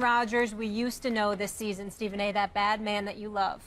Rodgers we used to know this season, Stephen A., that bad man that you love?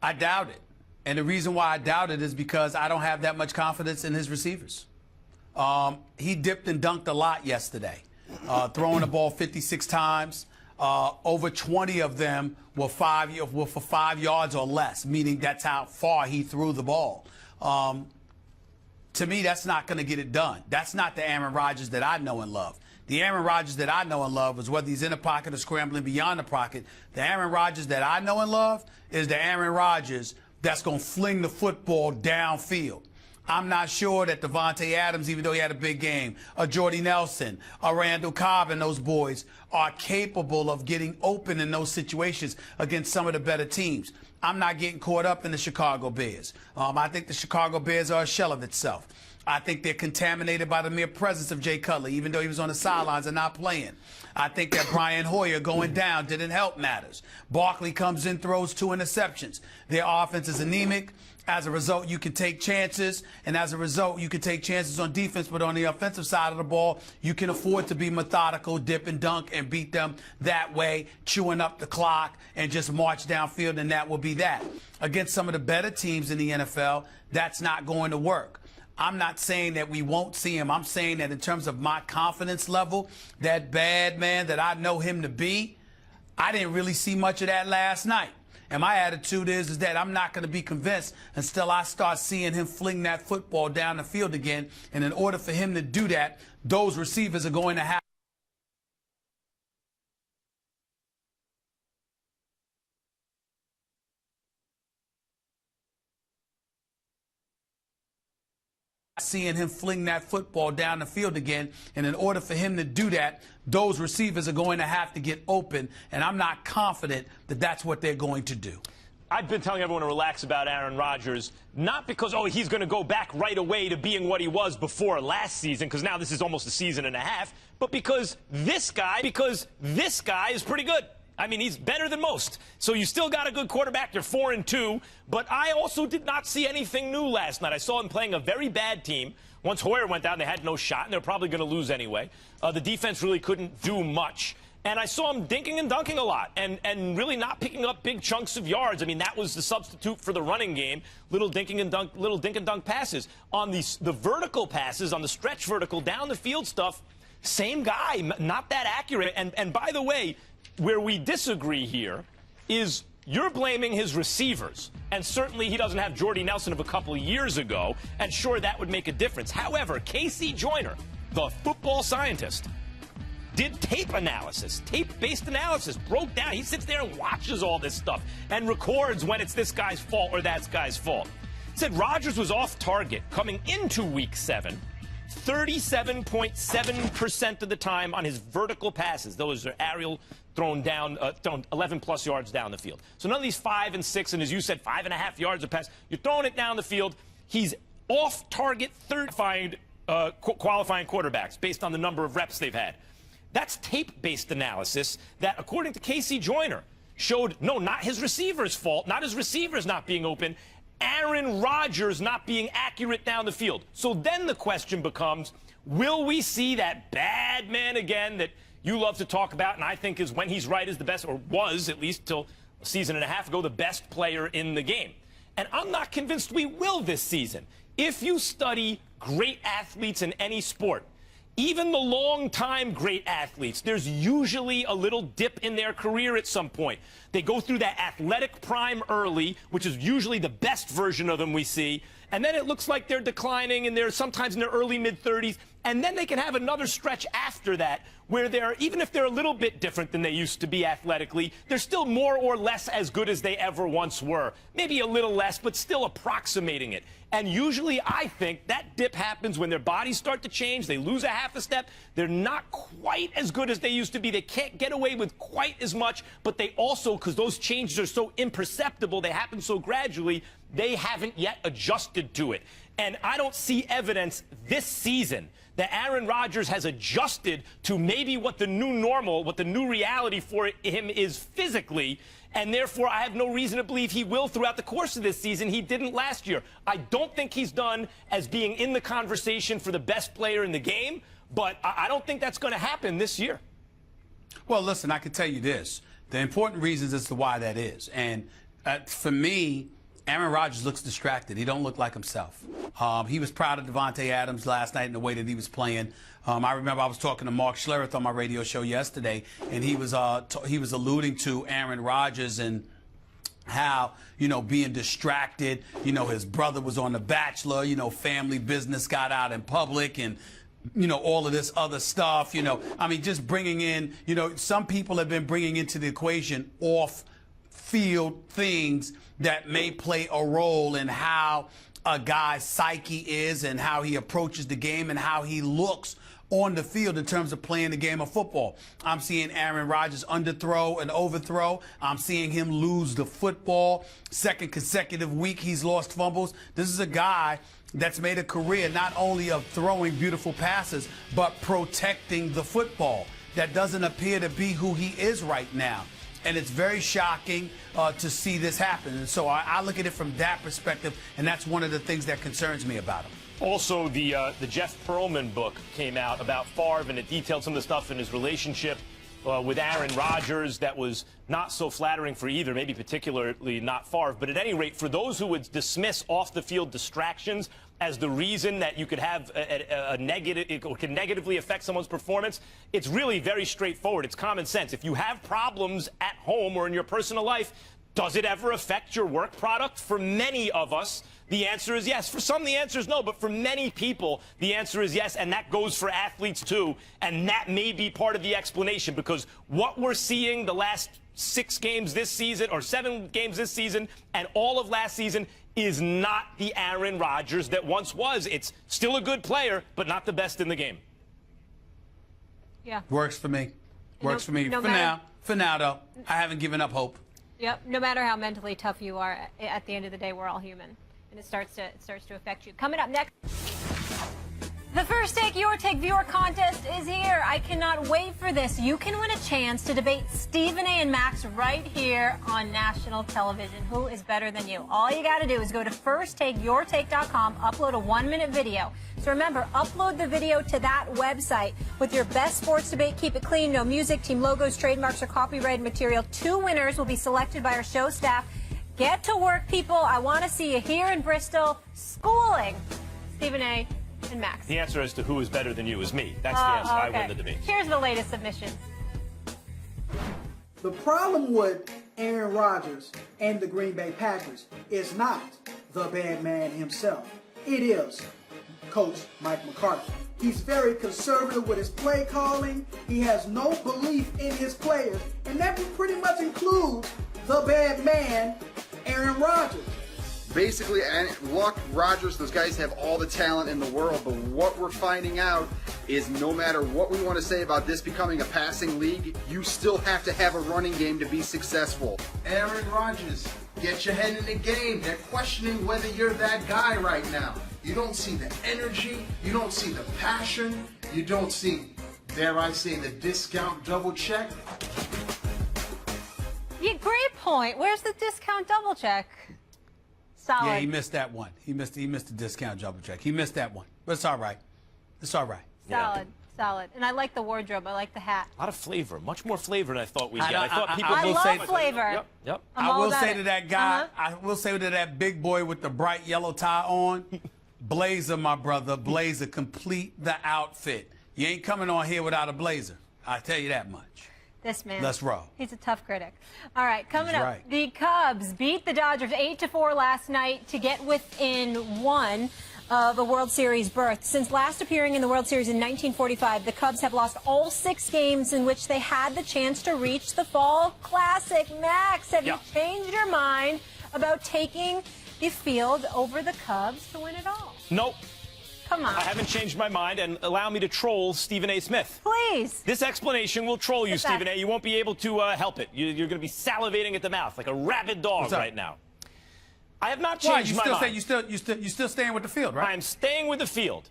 I doubt it. And the reason why I doubt it is because I don't have that much confidence in his receivers. He dipped and dunked a lot yesterday, throwing the ball 56 times. Over 20 of them were for 5 yards or less, meaning that's how far he threw the ball. To me, that's not going to get it done. That's not the Aaron Rodgers that I know and love. The Aaron Rodgers that I know and love is whether he's in the pocket or scrambling beyond the pocket. The Aaron Rodgers that I know and love is the Aaron Rodgers that's going to fling the football downfield. I'm not sure that Devontae Adams, even though he had a big game, or Jordy Nelson, or Randall Cobb and those boys are capable of getting open in those situations against some of the better teams. I'm not getting caught up in the Chicago Bears. I think the Chicago Bears are a shell of itself. I think they're contaminated by the mere presence of Jay Cutler, even though he was on the sidelines and not playing. I think that Brian Hoyer going down didn't help matters. Barkley comes in, throws 2 interceptions. Their offense is anemic. As a result, you can take chances, and as a result, you can take chances on defense, but on the offensive side of the ball, you can afford to be methodical, dip and dunk, and beat them that way, chewing up the clock, and just march downfield, and that will be that. Against some of the better teams in the NFL, that's not going to work. I'm not saying that we won't see him. I'm saying that in terms of my confidence level, that bad man that I know him to be, I didn't really see much of that last night. And my attitude is that I'm not going to be convinced until I start seeing him fling that football down the field again. And in order for him to do that, those receivers are going to have seeing him fling that football down the field again. And in order for him to do that, those receivers are going to have to get open. And I'm not confident that that's what they're going to do. I've been telling everyone to relax about Aaron Rodgers, not because, oh, he's going to go back right away to being what he was before last season, because now this is almost a season and a half, but because this guy is pretty good. I mean, he's better than most. So you still got a good quarterback. They're 4-2. But I also did not see anything new last night. I saw him playing a very bad team. Once Hoyer went down, they had no shot, and they're probably going to lose anyway. The defense really couldn't do much. And I saw him dinking and dunking a lot and really not picking up big chunks of yards. I mean, that was the substitute for the running game, little dink and dunk passes. On the vertical passes, on the stretch vertical, down the field stuff, same guy, not that accurate. And by the way, where we disagree here is you're blaming his receivers. And certainly he doesn't have Jordy Nelson of a couple of years ago. And sure, that would make a difference. However, Casey Joyner, the football scientist, did tape analysis, tape-based analysis, broke down. He sits there and watches all this stuff and records when it's this guy's fault or that guy's fault. Said Rodgers was off target coming into Week 7. 37.7% of the time on his vertical passes. Those are aerial thrown 11-plus yards down the field. So none of these 5 and 6, and as you said, 5.5 yards a pass. You're throwing it down the field. He's off target qualifying quarterbacks based on the number of reps they've had. That's tape-based analysis that, according to Casey Joyner, showed, no, not his receiver's fault, not his receivers not being open, Aaron Rodgers not being accurate down the field. So then the question becomes, will we see that bad man again that you love to talk about, and I think is, when he's right, is the best, or was, at least till a season and a half ago, the best player in the game? And I'm not convinced we will this season. If you study great athletes in any sport, even the long-time great athletes, there's usually a little dip in their career at some point. They go through that athletic prime early, which is usually the best version of them we see, and then it looks like they're declining, and they're sometimes in their early mid-30s, and then they can have another stretch after that where they're, even if they're a little bit different than they used to be athletically, they're still more or less as good as they ever once were. Maybe a little less, but still approximating it. And usually I think that dip happens when their bodies start to change. They lose a half a step. They're not quite as good as they used to be. They can't get away with quite as much, but they also, because those changes are so imperceptible, they happen so gradually, they haven't yet adjusted to it. And I don't see evidence this season that Aaron Rodgers has adjusted to maybe what the new normal, what the new reality for him is physically, and therefore I have no reason to believe he will throughout the course of this season. He didn't last year. I don't think he's done as being in the conversation for the best player in the game, but I don't think that's going to happen this year. Well, listen, I can tell you this. The important reasons as to why that is. And for me, Aaron Rodgers looks distracted. He don't look like himself. He was proud of Devontae Adams last night in the way that he was playing. I remember I was talking to Mark Schlereth on my radio show yesterday, and he was alluding to Aaron Rodgers and how, being distracted, his brother was on The Bachelor, family business got out in public and, all of this other stuff, just bringing in, some people have been bringing into the equation off-field things that may play a role in how a guy's psyche is and how he approaches the game and how he looks on the field in terms of playing the game of football. I'm seeing Aaron Rodgers underthrow and overthrow. I'm seeing him lose the football. Second consecutive week he's lost fumbles. This is a guy that's made a career not only of throwing beautiful passes, but protecting the football. That doesn't appear to be who he is right now. And it's very shocking to see this happen. And so I look at it from that perspective, and that's one of the things that concerns me about him. Also, the Jeff Pearlman book came out about Favre, and it detailed some of the stuff in his relationship with Aaron Rodgers that was not so flattering for either, maybe particularly not Favre. But at any rate, for those who would dismiss off-the-field distractions as the reason that you could have a negative, it can negatively affect someone's performance, it's really very straightforward. It's common sense. If you have problems at home or in your personal life, does it ever affect your work product? For many of us, the answer is yes. For some, the answer is no. But for many people, the answer is yes. And that goes for athletes, too. And that may be part of the explanation, because what we're seeing the last 6 games this season, or 7 games this season, and all of last season is not the Aaron Rodgers that once was. It's still a good player, but not the best in the game. Yeah. Works for me. Works for me. For now, though, I haven't given up hope. Yep. No matter how mentally tough you are, at the end of the day, we're all human, and it starts to affect you. Coming up next, the First Take Your Take viewer contest is here. I cannot wait for this. You can win a chance to debate Stephen A. and Max right here on national television. Who is better than you? All you got to do is go to firstTakeYourTake.com, upload a 1-minute video. So remember, upload the video to that website with your best sports debate. Keep it clean, no music, team logos, trademarks, or copyrighted material. 2 winners will be selected by our show staff. Get to work, people. I want to see you here in Bristol schooling Stephen A. and Max. The answer as to who is better than you is me. That's the answer. Okay. I win the debate. Here's the latest submission. The problem with Aaron Rodgers and the Green Bay Packers is not the bad man himself. It is Coach Mike McCarthy. He's very conservative with his play calling. He has no belief in his players, and that pretty much includes the bad man, Aaron Rodgers. Basically, Luck, Rodgers, those guys have all the talent in the world, but what we're finding out is no matter what we want to say about this becoming a passing league, you still have to have a running game to be successful. Aaron Rodgers, get your head in the game. They're questioning whether you're that guy right now. You don't see the energy, you don't see the passion, you don't see, dare I say, the discount double check. Yeah, great point. Where's the discount double check? Solid. Yeah, he missed that one. He missed the discount double check. He missed that one. But it's all right. It's all right. Solid. Solid. And I like the wardrobe. I like the hat. A lot of flavor. Much more flavor than I thought we'd get. I thought people I will love say flavor. Yep. I will say it. to that guy, I will say to that big boy with the bright yellow tie on, blazer, my brother, blazer, complete the outfit. You ain't coming on here without a blazer. I tell you that much. This man. Let's roll. He's a tough critic. All right, coming He's up, right. The Cubs beat the Dodgers 8-4 last night to get within 1 of a World Series berth. Since last appearing in the World Series in 1945, the Cubs have lost all 6 games in which they had the chance to reach the Fall Classic. Max, have you changed your mind about taking the field over the Cubs to win it all? Nope. Come on. I haven't changed my mind, and allow me to troll Stephen A. Smith. Please. This explanation will troll you, Stephen A. You won't be able to help it. You're going to be salivating at the mouth like a rabid dog right now. I have not changed my mind. You still staying with the field, right? I'm staying with the field,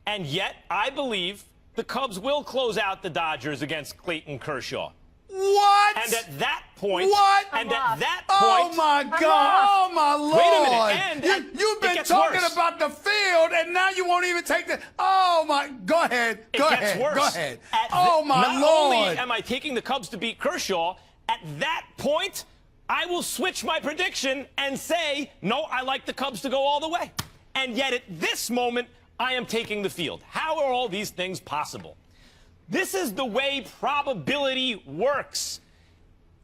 and yet I believe the Cubs will close out the Dodgers against Clayton Kershaw. What? And at that point, What? And at that Oh point, my God! Oh my Lord! Wait a minute. And You've it been gets talking worse. about the field, and now you won't even take the. Oh my! Go ahead. Go it gets ahead. worse. Go ahead. Oh my not Lord! only am I taking the Cubs to beat Kershaw, at that point, I will switch my prediction and say, no, I like the Cubs to go all the way. And yet at this moment, I am taking the field. How are all these things possible? This is the way probability works.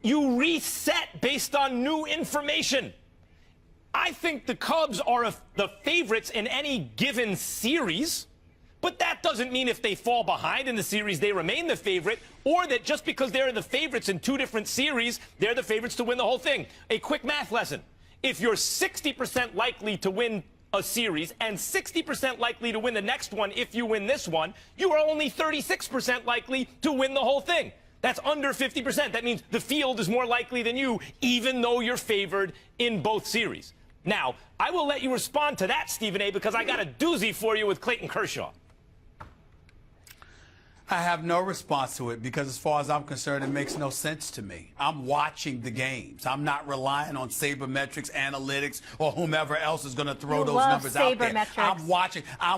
You reset based on new information. I think the Cubs are the favorites in any given series, but that doesn't mean if they fall behind in the series, they remain the favorite, or that just because they're the favorites in two different series, they're the favorites to win the whole thing. A quick math lesson. If you're 60% likely to win a series and 60% likely to win the next one if you win this one, you are only 36% likely to win the whole thing. That's under 50%. That means the field is more likely than you, even though you're favored in both series. Now, I will let you respond to that, Stephen A., because I got a doozy for you with Clayton Kershaw. I have no response to it because, as far as I'm concerned, it makes no sense to me. I'm watching the games. I'm not relying on sabermetrics, analytics, or whomever else is going to throw those numbers out there. I'm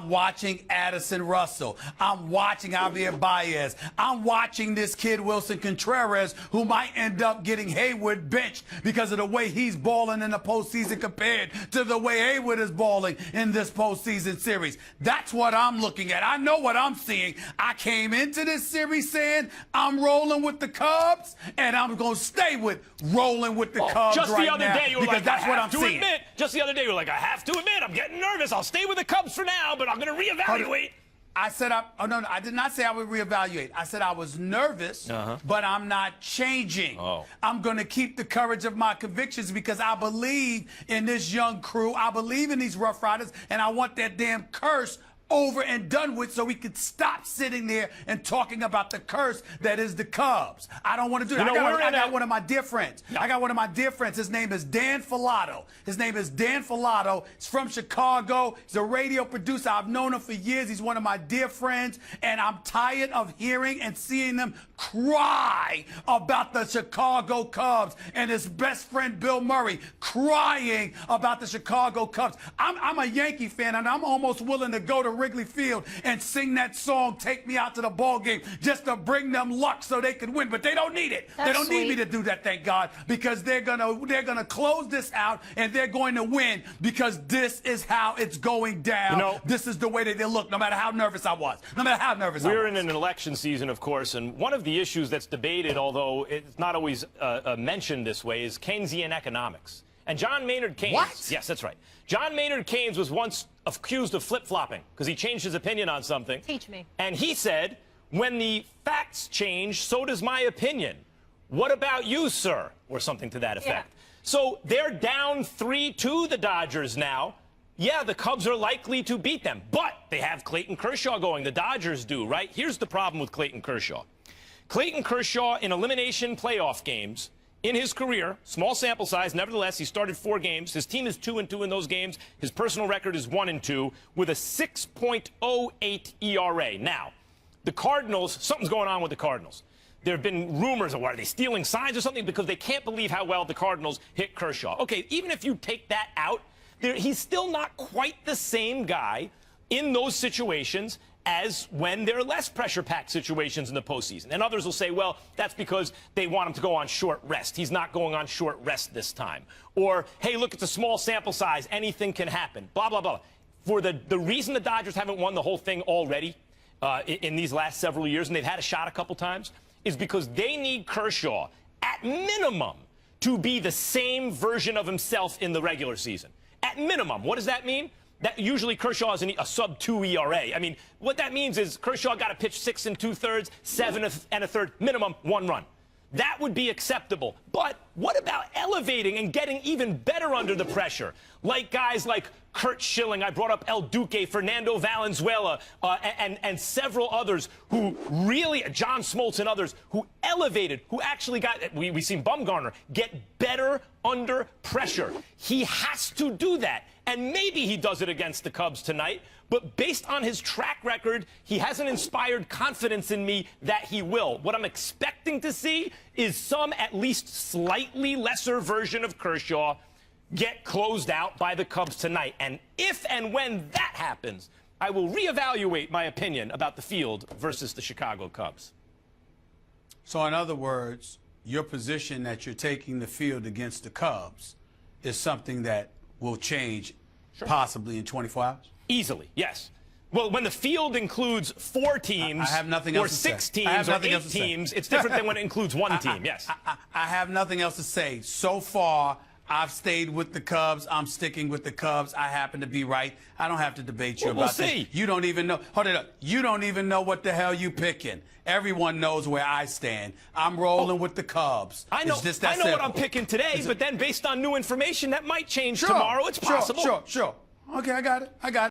watching Addison Russell. I'm watching Javier Baez. I'm watching this kid Wilson Contreras, who might end up getting Hayward benched because of the way he's balling in the postseason compared to the way Hayward is balling in this postseason series. That's what I'm looking at. I know what I'm seeing. I came into this series saying I'm rolling with the Cubs, and I'm going to stay with rolling with the Cubs just right the other now day, you were because like, that's what I'm seeing. Just the other day, you were like, I have to admit, I'm getting nervous. I'll stay with the Cubs for now, but I'm going to reevaluate. I said, I did not say I would reevaluate. I said I was nervous, but I'm not changing. I'm going to keep the courage of my convictions because I believe in this young crew. I believe in these Rough Riders, and I want that damn curse over and done with so we could stop sitting there and talking about the curse that is the Cubs. I don't want to do that. I got one of my dear friends. I got one of my dear friends. His name is Dan Filato. He's from Chicago. He's a radio producer. I've known him for years. He's one of my dear friends, and I'm tired of hearing and seeing them cry about the Chicago Cubs and his best friend Bill Murray crying about the Chicago Cubs. I'm a Yankee fan, and I'm almost willing to go to Wrigley Field and sing that song, Take Me Out to the Ball Game, just to bring them luck so they can win. But they don't need it. They don't need me to do that, thank God, because they're gonna close this out and they're going to win because this is how it's going down. This is the way that they look, no matter how nervous I was. We're in an election season, of course, and one of the issues that's debated, although it's not always mentioned this way, is Keynesian economics. And John Maynard Keynes. What? Yes, that's right. John Maynard Keynes was once accused of flip-flopping because he changed his opinion on something. Teach me. And he said, when the facts change, so does my opinion. What about you, sir? Or something to that effect. Yeah. So they're down 3-2, the Dodgers now. Yeah, the Cubs are likely to beat them, but they have Clayton Kershaw going. The Dodgers do, right? Here's the problem with Clayton Kershaw. Clayton Kershaw in elimination playoff games in his career, small sample size, nevertheless, he started 4 games. His team is 2-2 in those games. His personal record is 1-2 with a 6.08 ERA. Now, the Cardinals, something's going on with the Cardinals. There have been rumors of, are they stealing signs or something? Because they can't believe how well the Cardinals hit Kershaw. Okay, even if you take that out, he's still not quite the same guy in those situations as when there are less pressure-packed situations in the postseason. And others will say, well, that's because they want him to go on short rest. He's not going on short rest this time. Or, hey, look, it's a small sample size. Anything can happen. Blah, blah, blah. For the reason the Dodgers haven't won the whole thing already in these last several years, and they've had a shot a couple times, is because they need Kershaw, at minimum, to be the same version of himself in the regular season. At minimum. What does that mean? That usually Kershaw is a sub-2 ERA. I mean, what that means is Kershaw got to pitch 6 2/3, 7 1/3, minimum 1 run. That would be acceptable. But what about elevating and getting even better under the pressure? Like guys like Curt Schilling, I brought up El Duque, Fernando Valenzuela, and several others who really, John Smoltz and others, who elevated, who actually got, we've seen Bumgarner, get better under pressure. He has to do that. And maybe he does it against the Cubs tonight. But based on his track record, he hasn't inspired confidence in me that he will. What I'm expecting to see is some at least slightly lesser version of Kershaw get closed out by the Cubs tonight. And if and when that happens, I will reevaluate my opinion about the field versus the Chicago Cubs. So in other words, your position that you're taking the field against the Cubs is something that will change possibly in 24 hours? Easily, yes. Well, when the field includes 4 teams I have nothing or else to 6 say. teams or 8 teams, it's different than when it includes 1 team, yes. I have nothing else to say. So far, I've stayed with the Cubs. I'm sticking with the Cubs. I happen to be right. I don't have to debate you We'll about see. this. You don't even know. Hold it up. You don't even know what the hell you picking. Everyone knows where I stand. I'm rolling with the Cubs. I know, It's just that I know what simple. I'm picking today, but then based on new information, that might change Sure, tomorrow. It's possible. Sure. Okay, I got it.